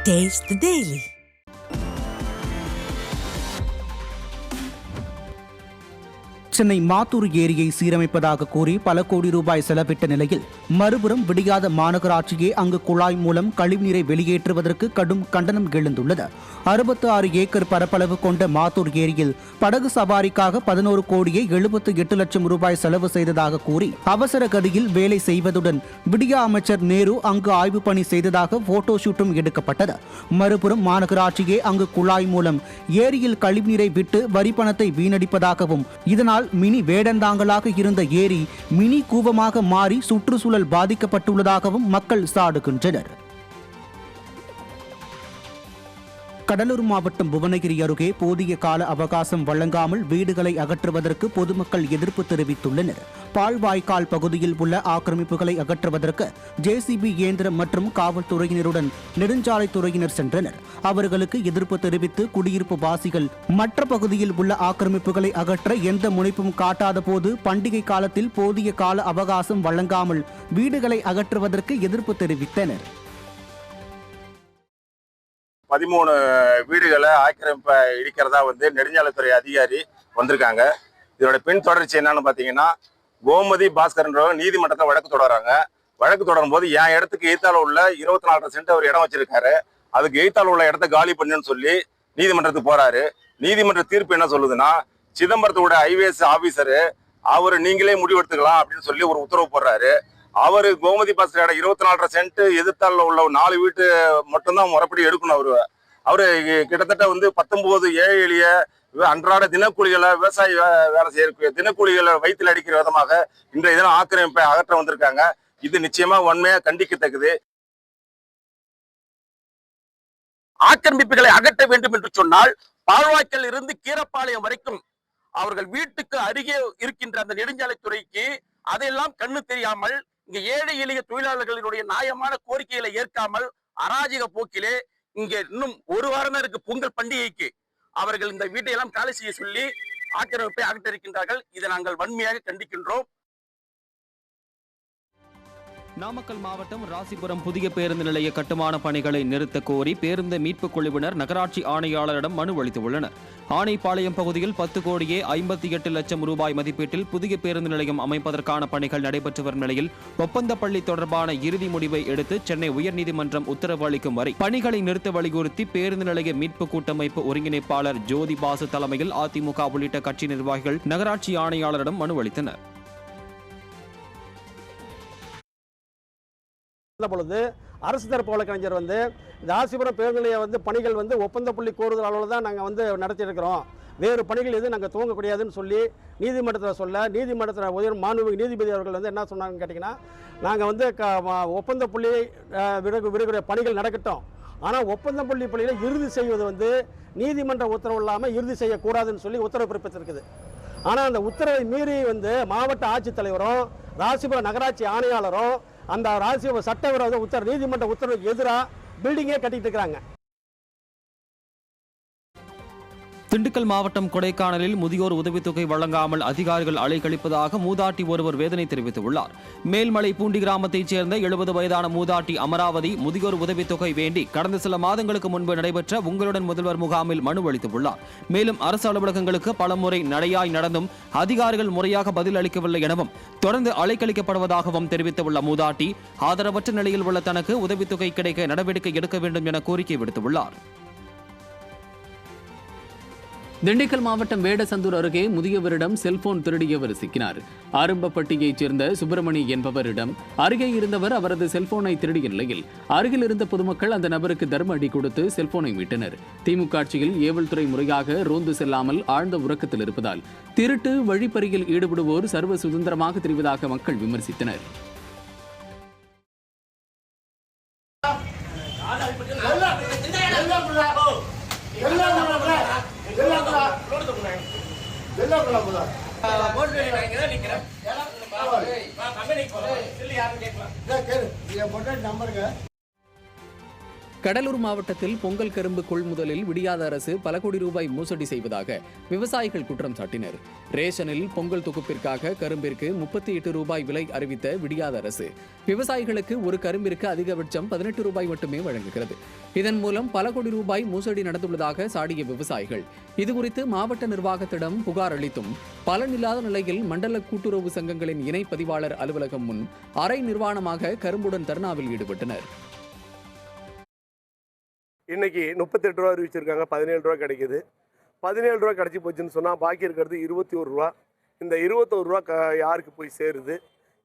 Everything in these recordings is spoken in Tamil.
Taste the Daily. Chennai Mathur ஏரியை சீரமைப்பதாக கூறி பல கோடி ரூபாய் செலவிட்ட நிலையில் மறுபுறம் விடியாத மாநகராட்சியே அங்கு குழாய் மூலம் கழிவுநீரை வெளியேற்றுவதற்கு கடும் கண்டனம் எழுந்துள்ளது. 66 ஏக்கர் பரப்பளவு கொண்ட மாத்தூர் ஏரியில் படகு சவாரிக்காக 11 கோடியே 78 லட்சம் ரூபாய் செலவு செய்ததாக கூறி அவசர கதியில் வேலை செய்வதுடன் விடியா அமைச்சர் நேரு அங்கு ஆய்வு பணி செய்ததாக போட்டோ ஷூட்டும் எடுக்கப்பட்டது. மறுபுறம் மாநகராட்சியே அங்கு குழாய் மூலம் ஏரியில் கழிவுநீரை விட்டு வரி பணத்தை வீணடிப்பதாகவும் இதனால் மினி வேடந்தாங்கலாக இருந்த ஏரி மினி கூவமாக மாறி சுற்றுச்சூழல் பாதிக்கப்பட்டுள்ளதாகவும் மக்கள் சாடுகின்றனர். கடலூர் மாவட்டம் புவனகிரி அருகே போதிய கால அவகாசம் வழங்காமல் வீடுகளை அகற்றுவதற்கு பொதுமக்கள் எதிர்ப்பு தெரிவித்துள்ளனர். பால்வாய்க்கால் பகுதியில் உள்ள ஆக்கிரமிப்புகளை அகற்றுவதற்கு ஜேசிபி இயந்திரம் மற்றும் காவல்துறையினருடன் நெடுஞ்சாலைத்துறையினர் சென்றனர். அவர்களுக்கு எதிர்ப்பு தெரிவித்து குடியிருப்பு வாசிகள் மற்ற பகுதியில் உள்ள ஆக்கிரமிப்புகளை அகற்ற எந்த முனைப்பும் காட்டாத போது பண்டிகை காலத்தில் போதிய கால அவகாசம் வழங்காமல் வீடுகளை அகற்றுவதற்கு எதிர்ப்பு தெரிவித்தனர். 13 வீடுகளை ஆக்கிரமிப்ப இடிக்கிறதா நெடுஞ்சாலைத்துறை அதிகாரி வந்திருக்காங்க. இதோட பின் தொடர்ச்சி என்னன்னு பாத்தீங்கன்னா, கோமதி பாஸ்கர்ன்றவங்க நீதிமன்றத்தை வழக்கு தொடர்றாங்க. வழக்கு தொடரும் போது என் இடத்துக்கு எய்த்தால உள்ள 24 சென்ட் அவர் இடம் வச்சிருக்காரு, அதுக்கு எய்த்தால உள்ள இடத்த காலி பண்ணுன்னு சொல்லி நீதிமன்றத்துக்கு போறாரு. நீதிமன்ற தீர்ப்பு என்ன சொல்லுதுன்னா, சிதம்பரத்தோட ஐஏஎஸ் ஆபீசரு அவரு நீங்களே முடிவெடுத்துக்கலாம் அப்படின்னு சொல்லி ஒரு உத்தரவு போடுறாரு. அவரு கோமதி பாஸ்கர் 24 சென்ட் எதிர்த்தால உள்ள 4 வீட்டு மட்டும்தான் முறைப்படி எடுக்கணும். அவரு கிட்டத்தட்ட 19 ஏழை எளிய அன்றாட தினக்கூலிகளை விவசாய வேலை செய்யக்கூடிய தினக்கூலிகளை வயிற்றில் அடிக்கிற விதமாக இன்றைய தினம் ஆக்கிரமிப்பை அகற்ற வந்திருக்காங்க. இது நிச்சயமா உண்மையா கண்டிக்கத்தக்கது. ஆக்கிரமிப்புகளை அகற்ற வேண்டும் என்று சொன்னால் பால்வாய்க்கல் இருந்து கீரப்பாளையம் வரைக்கும் அவர்கள் வீட்டுக்கு அருகே இருக்கின்ற அந்த நெடுஞ்சாலைத்துறைக்கு அதையெல்லாம் கண்ணு தெரியாமல் இங்க ஏழை எளிய தொழிலாளர்களுடைய நியாயமான கோரிக்கைகளை ஏற்காமல் அராஜக போக்கிலே இங்க இன்னும் ஒரு வாரம் தான் இருக்கு பொங்கல் பண்டிகைக்கு அவர்கள் இந்த வீட்டையெல்லாம் காலி செய்ய சொல்லி ஆக்கிரமிப்பை அகற்றிருக்கின்றார்கள். இதை நாங்கள் வன்மையாக கண்டிக்கின்றோம். நாமக்கல் மாவட்டம் ராசிபுரம் புதிய பேருந்து நிலைய கட்டுமான பணிகளை நிறுத்த கோரி பேருந்து மீட்புக் குழுவினர் நகராட்சி ஆணையாளரிடம் மனு அளித்துள்ளனர். ஆணைப்பாளையம் பகுதியில் 10 கோடியே 58 லட்சம் ரூபாய் மதிப்பீட்டில் புதிய பேருந்து நிலையம் அமைப்பதற்கான பணிகள் நடைபெற்று வரும் நிலையில் ஒப்பந்த பள்ளி தொடர்பான இறுதி முடிவை எடுத்து சென்னை உயர்நீதிமன்றம் உத்தரவு அளிக்கும் வரை பணிகளை நிறுத்த வலியுறுத்தி பேருந்து நிலைய மீட்பு கூட்டமைப்பு ஒருங்கிணைப்பாளர் ஜோதி பாசு தலைமையில் அதிமுக உள்ளிட்ட கட்சி நிர்வாகிகள் நகராட்சி ஆணையாளரிடம் மனு அளித்தனர். பொழுது அரசு தரப்பு வழக்கறிஞர் ராசிபுரம் பேருந்து நிலைய பணிகள் ஒப்பந்த புள்ளி கோருதல் அளவில் தான் நாங்கள் நடத்தியிருக்கிறோம், வேறு பணிகள் எதுவும் நாங்கள் துவங்கக்கூடியாதுன்னு சொல்லி நீதிமன்றத்தில் சொல்ல, நீதிமன்றத்தில் உயர் மாண்புமிகு நீதிபதி அவர்கள் என்ன சொன்னாங்கன்னு கேட்டிங்கன்னா, நாங்கள் ஒப்பந்த புள்ளி விடக்கூடிய பணிகள் நடக்கட்டும், ஆனால் ஒப்பந்த புள்ளி பணிகளை இறுதி செய்வது நீதிமன்ற உத்தரவு இல்லாமல் இறுதி செய்யக்கூடாதுன்னு சொல்லி உத்தரவு பிறப்பித்திருக்குது. ஆனால் அந்த உத்தரவை மீறி மாவட்ட ஆட்சித்தலைவரும் ராசிபுரம் நகராட்சி ஆணையாளரும் அந்த ராசிபுரம் சட்டவிரோத உத்தரவு நீதிமன்ற உத்தரவுக்கு எதிராக பில்டிங்கே கட்டிட்டு இருக்கிறாங்க. திண்டுக்கல் மாவட்டம் கொடைக்கானலில் முதியோர் உதவித்தொகை வழங்காமல் அதிகாரிகள் அலைக்கழிப்பதாக மூதாட்டி ஒருவர் வேதனை தெரிவித்துள்ளார். மேல்மலை பூண்டி கிராமத்தைச் சேர்ந்த 70 வயதான மூதாட்டி அமராவதி முதியோர் உதவித்தொகை வேண்டி கடந்த சில மாதங்களுக்கு முன்பு நடைபெற்ற உங்களுடன் முதல்வர் முகாமில் மனு அளித்துள்ளார். மேலும் அரசு அலுவலகங்களுக்கு பலமுறை நடையாய் நடந்தும் அதிகாரிகள் முறையாக பதில் அளிக்கவில்லை எனவும் தொடர்ந்து அலைக்கழிக்கப்படுவதாகவும் தெரிவித்துள்ள மூதாட்டி ஆதரவற்ற நிலையில் உள்ள தனக்கு உதவித்தொகை கிடைக்க நடவடிக்கை எடுக்க வேண்டும் என கோரிக்கை விடுத்துள்ளார். திண்டுக்கல் மாவட்டம் வேடசந்தூர் அருகே முதியவரிடம் செல்போன் திருடியவர் சிக்கினார். ஆரம்பப்பட்டியைச் சேர்ந்த சுப்பிரமணி என்பவரிடம் அருகே இருந்தவர் அவரது செல்போனை திருடிய நிலையில் அருகில் இருந்த பொதுமக்கள் அந்த நபருக்கு தர்ம அடி கொடுத்து செல்போனை மீட்டனர். திமுக ஆட்சியில் ஏவல்துறை முறையாக ரோந்து செல்லாமல் ஆழ்ந்த உறக்கத்தில் இருப்பதால் திருட்டு வழிப்பறியில் ஈடுபடுவோர் சர்வ சுதந்திரமாக தெரிவதாக மக்கள் விமர்சித்தனர். கடலூர் மாவட்டத்தில் பொங்கல் கரும்பு கொள்முதலில் விடியாத அரசு பல கோடி ரூபாய் மோசடி செய்வதாக விவசாயிகள் குற்றம் சாட்டினர். ரேஷனில் பொங்கல் தொகுப்பிற்காக கரும்பிற்கு 38 ரூபாய் விலை அறிவித்த விடியாத அரசு விவசாயிகளுக்கு ஒரு கரும்பிற்கு அதிகபட்சம் 18 ரூபாய் மட்டுமே வழங்குகிறது. இதன் மூலம் பல கோடி ரூபாய் மோசடி நடந்துள்ளதாக சாடிய விவசாயிகள் இதுகுறித்து மாவட்ட நிர்வாகத்திடம் புகார் அளித்தும் பலனில்லாத நிலையில் மண்டல கூட்டுறவு சங்கங்களின் இணை பதிவாளர் அலுவலகம் முன் அரை நிர்வாணமாக கரும்புடன் தர்ணாவில் ஈடுபட்டனர். இன்னைக்கு 38 ரூபா அறிவிச்சிருக்காங்க, 17 ரூபா கிடைக்குது. 17 ரூபா கிடச்சி போச்சுன்னு சொன்னால் பாக்கி இருக்கிறது 21 ரூபா. இந்த 21 ரூபா யாருக்கு போய் சேருது?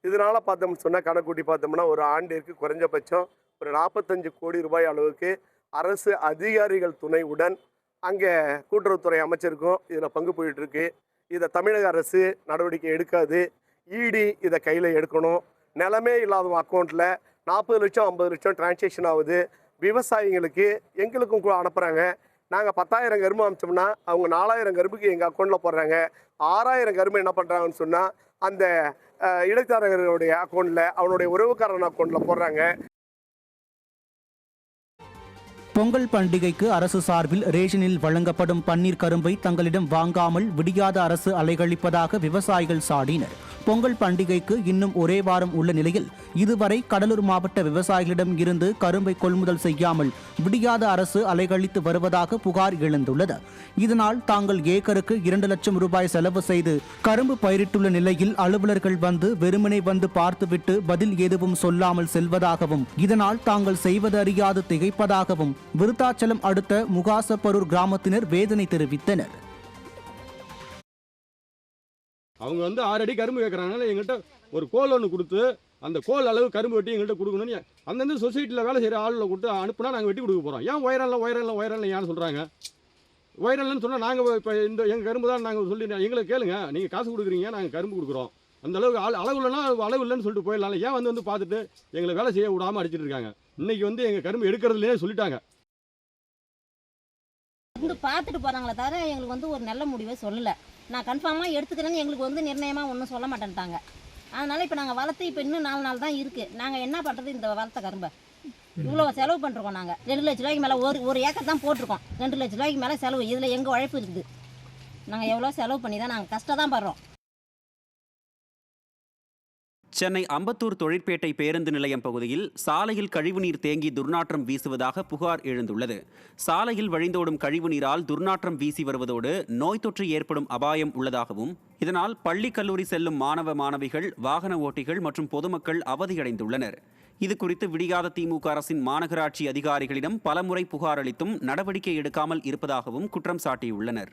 இதனால் பார்த்தோம்னு சொன்னால் கணக்கூட்டி பார்த்தோம்னா ஒரு ஆண்டிற்கு குறைஞ்சபட்சம் ஒரு 45 கோடி ரூபாய் அளவுக்கு அரசு அதிகாரிகள் துணையுடன் அங்கே கூட்டுறவுத்துறை அமைச்சருக்கும் இதில் பங்கு போயிட்டுருக்கு. இதை தமிழக அரசு நடவடிக்கை எடுக்காது. இடி இதை கையில் எடுக்கணும். நிலமே இல்லாதவங்க அக்கௌண்ட்டில் 40 லட்சம் 50 லட்சம் டிரான்சாக்ஷன் ஆகுது. விவசாயிங்களுக்கு எங்களுக்கும் அனுப்புகிறாங்க. நாங்கள் 10,000 கரும்பு அனுப்பிச்சோம்னா அவங்க 4,000 கரும்புக்கு எங்கள் அக்கௌண்ட்டில் போடுறாங்க. 6,000 கரும்பு என்ன பண்ணுறாங்கன்னு சொன்னால் அந்த இடைத்தரகர்களுடைய அக்கௌண்ட்டில் அவனுடைய உறவுக்காரன் அக்கௌண்ட்டில் போடுறாங்க. பொங்கல் பண்டிகைக்கு அரசு சார்பில் ரேஷனில் வழங்கப்படும் பன்னீர் கரும்பை தங்களிடம் வாங்காமல் விடியாத அரசு அலைகழிப்பதாக விவசாயிகள் சாடினர். பொங்கல் பண்டிகைக்கு இன்னும் ஒரே வாரம் உள்ள நிலையில் இதுவரை கடலூர் மாவட்ட விவசாயிகளிடம் இருந்து கரும்பை கொள்முதல் செய்யாமல் விடியாத அரசு அலைகழித்து வருவதாக புகார் எழுந்துள்ளது. இதனால் தாங்கள் ஏக்கருக்கு 2 லட்சம் ரூபாய் செலவு செய்து கரும்பு பயிரிட்டுள்ள நிலையில் அலுவலர்கள் வந்து வெறுமனே வந்து பார்த்துவிட்டு பதில் எதுவும் சொல்லாமல் செல்வதாகவும் இதனால் தாங்கள் செய்வது அறியாது திகைப்பதாகவும் விருத்தாச்சலம் அடுத்த முகாசப்பரூர் கிராமத்தினர் வேதனை தெரிவித்தனர். அவங்க வந்து 6 அடி கரும்பு கேட்குறாங்கனால எங்கள்கிட்ட ஒரு கோல் ஒன்று கொடுத்து அந்த கோல் அளவு கரும்பு வெட்டி எங்கள்கிட்ட கொடுக்கணும்னு அந்தந்த சொசைட்டியில் வேலை செய்கிற ஆளுகளை கொடுத்து அனுப்புனா நாங்கள் வெட்டி கொடுக்க போகிறோம். ஏன் உயரம் ஏன்னு சொல்கிறாங்க? உயரம்னு சொன்னால் நாங்கள் இப்போ இந்த எங்கள் கரும்பு தான் நாங்கள் சொல்லி எங்களை கேளுங்க, நீங்கள் காசு கொடுக்குறீங்க, நாங்கள் கரும்பு கொடுக்குறோம், அந்த அளவுக்கு அளவு இல்லைன்னா அளவு இல்லைன்னு சொல்லிட்டு போயிடலாம். ஏன் வந்து பார்த்துட்டு எங்களை வேலை செய்ய விடாமல் அடிச்சிட்டு இருக்காங்க? இன்றைக்கி வந்து எங்கள் கரும்பு எடுக்கிறதுலேயே சொல்லிட்டாங்க. வந்து பார்த்துட்டு போகிறாங்களே தவிர எங்களுக்கு வந்து ஒரு நல்ல முடிவை சொல்லலை. நான் கன்ஃபார்மாக எடுத்துக்கிறேன்னு எங்களுக்கு வந்து நிர்ணயமாக ஒன்றும் சொல்ல மாட்டேன்ட்டாங்க. அதனால் இப்போ நாங்கள் வளர்த்து இப்போ இன்னும் 4 நாள் தான் இருக்குது. நாங்கள் என்ன பண்ணுறது? இந்த வளர்த்த கரும்பை இவ்வளோ செலவு பண்ணிருக்கோம். நாங்கள் 2 லட்ச ரூபாய்க்கு மேலே ஒரு ஏக்கர் தான் போட்டிருக்கோம். 2 லட்ச ரூபாய்க்கு மேலே செலவு. இதில் எங்கள் உழைப்பு இருக்குது. நாங்கள் எவ்வளோ செலவு பண்ணி தான் நாங்கள் கஷ்டம் தான் படுறோம். சென்னை அம்பத்தூர் தொழிற்பேட்டை பேருந்து நிலையம் பகுதியில் சாலையில் கழிவுநீர் தேங்கி துர்நாற்றம் வீசுவதாக புகார் எழுந்துள்ளது. சாலையில் வழிந்தோடும் கழிவுநீரால் துர்நாற்றம் வீசி வருவதோடு நோய் தொற்று ஏற்படும் அபாயம் உள்ளதாகவும் இதனால் பள்ளி கல்லூரி செல்லும் மாணவ மாணவிகள், வாகன ஓட்டிகள் மற்றும் பொதுமக்கள் அவதியடைந்துள்ளனர். இதுகுறித்து விடியாத திமுக அரசின் மாநகராட்சி அதிகாரிகளிடம் பலமுறை புகார் அளித்தும் நடவடிக்கை எடுக்காமல் இருப்பதாகவும் குற்றம் சாட்டியுள்ளனர்.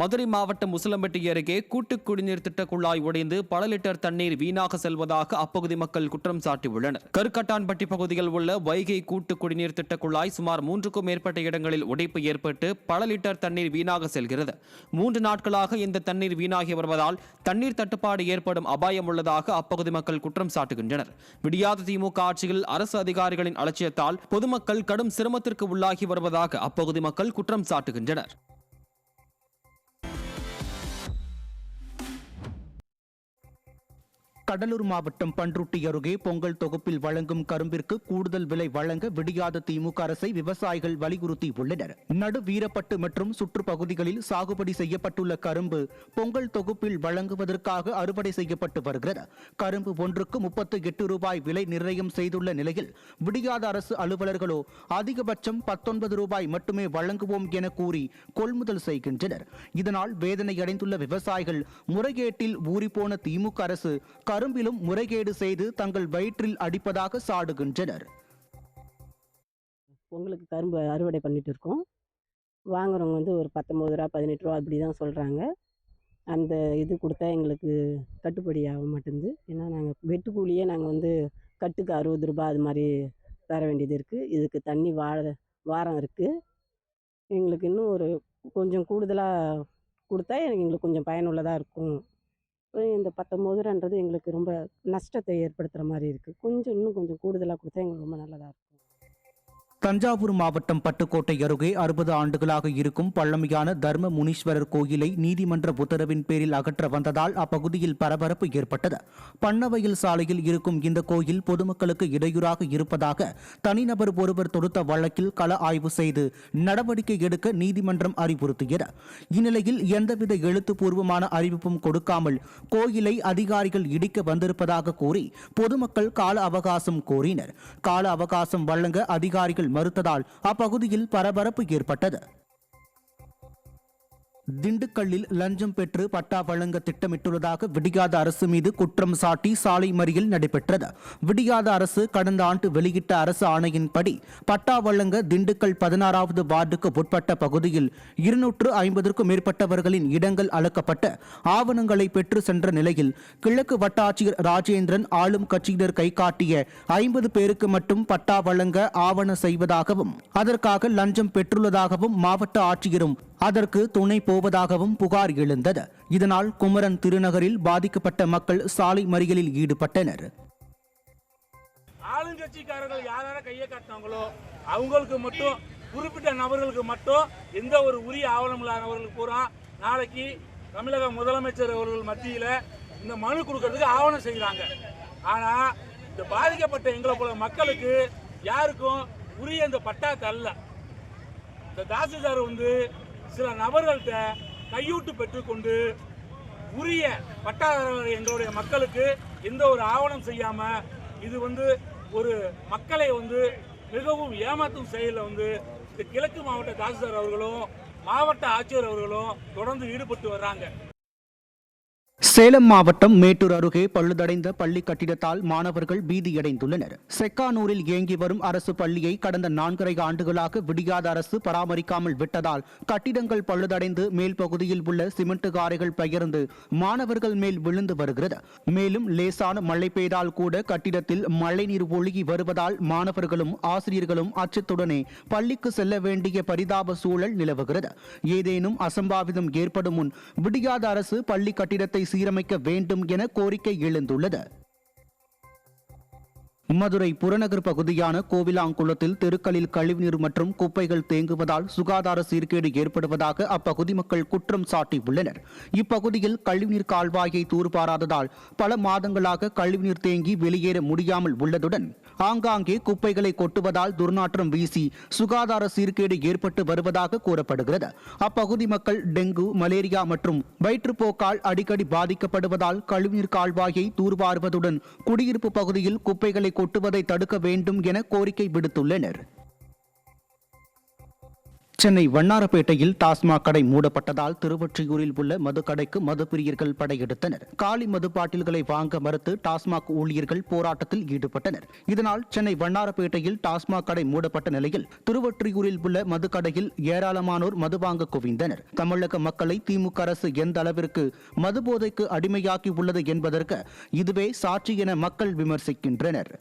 மதுரை மாவட்டம் உசிலம்பட்டி அருகே கூட்டு குடிநீர் திட்ட குழாய் உடைந்து பல லிட்டர் தண்ணீர் வீணாக செல்வதாக அப்பகுதி மக்கள் குற்றம் சாட்டியுள்ளனர். கருக்கட்டான்பட்டி பகுதியில் உள்ள வைகை கூட்டு குடிநீர் திட்ட குழாய் சுமார் 3க்கும் மேற்பட்ட இடங்களில் உடைப்பு ஏற்பட்டு பல லிட்டர் தண்ணீர் வீணாக செல்கிறது. 3 நாட்களாக இந்த தண்ணீர் வீணாகி வருவதால் தண்ணீர் தட்டுப்பாடு ஏற்படும் அபாயம் உள்ளதாக அப்பகுதி மக்கள் குற்றம் சாட்டுகின்றனர். விடியாத திமுக ஆட்சியில் அரசு அதிகாரிகளின் அலட்சியத்தால் பொதுமக்கள் கடும் சிரமத்திற்கு உள்ளாகி வருவதாக அப்பகுதி மக்கள் குற்றம் சாட்டுகின்றனர். கடலூர் மாவட்டம் பன்ருட்டி அருகே பொங்கல் தொகுப்பில் வழங்கும் கரும்பிற்கு கூடுதல் விலை வழங்க விடியாத திமுக அரசை விவசாயிகள் வலியுறுத்தி உள்ளனர். நடு வீரப்பட்டு மற்றும் சுற்றுப்பகுதிகளில் சாகுபடி செய்யப்பட்டுள்ள கரும்பு பொங்கல் தொகுப்பில் வழங்குவதற்காக அறுவடை செய்யப்பட்டு வருகிறது. கரும்பு ஒன்றுக்கு 38 ரூபாய் விலை நிர்ணயம் செய்துள்ள நிலையில் விடியாத அரசு அலுவலர்களோ அதிகபட்சம் 19 ரூபாய் மட்டுமே வழங்குவோம் என கூறி கொள்முதல் செய்கின்றனர். இதனால் வேதனையடைந்துள்ள விவசாயிகள் முறைகேட்டில் ஊறிப்போன திமுக அரசு கரும்பிலும் முறைகேடு செய்து தங்கள் வயிற்றில் அடிப்பதாக சாடுகின்றனர். பொங்கலுக்கு கரும்பு அறுவடை பண்ணிட்டு இருக்கோம். வாங்குறவங்க வந்து ஒரு 19 ரூபா 18 ரூபா அப்படி தான் சொல்கிறாங்க. அந்த இது கொடுத்தா எங்களுக்கு கட்டுப்படி ஆக மாட்டேங்குது. ஏன்னா நாங்கள் வெட்டுக்கூலியே நாங்கள் வந்து கட்டுக்கு 60 ரூபா அது மாதிரி தர வேண்டியது இருக்குது. இதுக்கு தண்ணி வாரம் இருக்குது. எங்களுக்கு இன்னும் ஒரு கொஞ்சம் கூடுதலாக கொடுத்தா எங்களுக்கு கொஞ்சம் பயனுள்ளதாக இருக்கும். இந்த 19 ரூபான்றது எங்களுக்கு ரொம்ப நஷ்டத்தை ஏற்படுத்துகிற மாதிரி இருக்குது. இன்னும் கொஞ்சம் கூடுதலாக கொடுத்தா எங்களுக்கு ரொம்ப நல்லதாக இருக்கும். தஞ்சாவூர் மாவட்டம் பட்டுக்கோட்டை அருகே 60 ஆண்டுகளாக இருக்கும் பழமையான தர்ம முனீஸ்வரர் கோயிலை நீதிமன்ற உத்தரவின் பேரில் அகற்ற வந்ததால் அப்பகுதியில் பரபரப்பு ஏற்பட்டது. பண்ணவயல் சாலையில் இருக்கும் இந்த கோயில் பொதுமக்களுக்கு இடையூறாக இருப்பதாக தனிநபர் ஒருவர் தொடுத்த வழக்கில் கள ஆய்வு செய்து நடவடிக்கை எடுக்க நீதிமன்றம் அறிவுறுத்தியது. இந்நிலையில் எந்தவித எழுத்துப்பூர்வமான அறிவிப்பும் கொடுக்காமல் கோயிலை அதிகாரிகள் இடிக்க வந்திருப்பதாக கூறி பொதுமக்கள் கால அவகாசம் கோரினர். கால அவகாசம் வழங்க அதிகாரிகள் மறுத்ததால் அப்பகுதியில் பரபரப்பு ஏற்பட்டது. திண்டுக்கல்லில் லஞ்சம் பெற்று பட்டா வழங்க திட்டமிட்டுள்ளதாக விடியாத அரசு மீது குற்றம் சாட்டி சாலை மறியல் நடைபெற்றது. விடியாத அரசு கடந்த ஆண்டு வெளியிட்ட அரசு ஆணையின்படி பட்டா வழங்க திண்டுக்கல் 16வது வார்டுக்கு உட்பட்ட பகுதியில் 250க்கும் மேற்பட்டவர்களின் இடங்கள் அளக்கப்பட்டு ஆவணங்களை பெற்று சென்ற நிலையில் கிழக்கு வட்டாட்சியர் ராஜேந்திரன் ஆளும் கட்சியினர் கைகாட்டிய 50 பேருக்கு மட்டும் பட்டா வழங்க ஆவண செய்வதாகவும் அதற்காக லஞ்சம் பெற்றுள்ளதாகவும் மாவட்ட ஆட்சியரும் அதற்கு துணை போவதாகவும் புகார் எழுந்தது. இதனால் குமரன் திருநகரில் பாதிக்கப்பட்ட மக்கள் சாலை மறியலில் ஈடுபட்டனர். ஆளுங்கட்சிக்காரர்கள் யாரார கையை காட்டினாங்களோ அவங்களுக்கு மட்டும், குறிப்பிட்ட நபர்களுக்கு மட்டும், எந்த ஒரு உரிய ஆவணம் இல்லாதவர்களுக்கு பூரா நாளைக்கு தமிழக முதலமைச்சர் அவர்கள் மத்தியில் இந்த மனு கொடுக்கறதுக்கு ஆவணம் செய்கிறாங்க. ஆனால் இந்த பாதிக்கப்பட்ட எங்களை போல மக்களுக்கு யாருக்கும் உரிய இந்த பட்டா தரல. இந்த தாசில்தார் சில நபர்கள்ட்ட கையூட்டு பெற்றுக்கொண்டு உரிய பட்டா எங்களுடைய மக்களுக்கு எந்த ஒரு ஆவணம் செய்யாம இது ஒரு மக்களை மிகவும் ஏமாற்றும் செயலில் இந்த கிழக்கு மாவட்ட தாசில்தார் அவர்களும் மாவட்ட ஆட்சியர் அவர்களும் தொடர்ந்து ஈடுபட்டு வர்றாங்க. சேலம் மாவட்டம் மேட்டூர் அருகே பழுதடைந்த பள்ளி கட்டிடத்தால் மாணவர்கள் பீதியடைந்துள்ளனர். செக்கானூரில் இயங்கி வரும் அரசு பள்ளியை கடந்த 4.5 ஆண்டுகளாக விடியாத அரசு பராமரிக்காமல் விட்டதால் கட்டிடங்கள் பழுதடைந்து மேல் பகுதியில் உள்ள சிமெண்ட் காரைகள் பெயர்ந்து மாணவர்கள் மேல் விழுந்து வருகிறது. மேலும் லேசான மழை பெய்தால் கூட கட்டிடத்தில் மழைநீர் ஒழுகி வருவதால் மாணவர்களும் ஆசிரியர்களும் அச்சத்துடனே பள்ளிக்கு செல்ல வேண்டிய பரிதாப சூழல் நிலவுகிறது. ஏதேனும் அசம்பாவிதம் ஏற்படும் முன் விடியாத அரசு பள்ளி கட்டிடத்தை சீரமைக்க வேண்டும் என கோரிக்கை எழுந்துள்ளது. மதுரை புறநகர் பகுதியான கோவிலாங்குளத்தில் தெருக்களில் கழிவுநீர் மற்றும் குப்பைகள் தேங்குவதால் சுகாதார சீர்கேடு ஏற்படுவதாக அப்பகுதி மக்கள் குற்றம் சாட்டியுள்ளனர். இப்பகுதியில் கழிவுநீர் கால்வாயை தூர்வாராததால் பல மாதங்களாக கழிவுநீர் தேங்கி வெளியேற முடியாமல் உள்ளதுடன் ஆங்காங்கே குப்பைகளை கொட்டுவதால் துர்நாற்றம் வீசி சுகாதார சீர்கேடு ஏற்பட்டு வருவதாக கூறப்படுகிறது. அப்பகுதி மக்கள் டெங்கு, மலேரியா மற்றும் வயிற்றுப்போக்கால் அடிக்கடி பாதிக்கப்படுவதால் கழிவுநீர் கால்வாயை தூர்வாருவதுடன் குடியிருப்பு பகுதியில் குப்பைகளை கொட்டுவதை தடுக்க வேண்டும் என கோரிக்கை விடுத்துள்ளனர். சென்னை வண்ணாரப்பேட்டையில் டாஸ்மாக் கடை மூடப்பட்டதால் திருவொற்றியூரில் உள்ள மதுக்கடைக்கு மதுப்பிரியர்கள் படையெடுத்தனர். காலி மது பாட்டில்களை வாங்க மறுத்து டாஸ்மாக் ஊழியர்கள் போராட்டத்தில் ஈடுபட்டனர். இதனால் சென்னை வண்ணாரப்பேட்டையில் டாஸ்மாக் கடை மூடப்பட்ட நிலையில் திருவொற்றியூரில் உள்ள மதுக்கடையில் ஏராளமானோர் மது வாங்க குவிந்தனர். தமிழக மக்களை திமுக அரசு எந்த அளவிற்கு மதுபோதைக்கு அடிமையாக்கி உள்ளது என்பதற்கு இதுவே சாட்சி என மக்கள் விமர்சிக்கின்றனர்.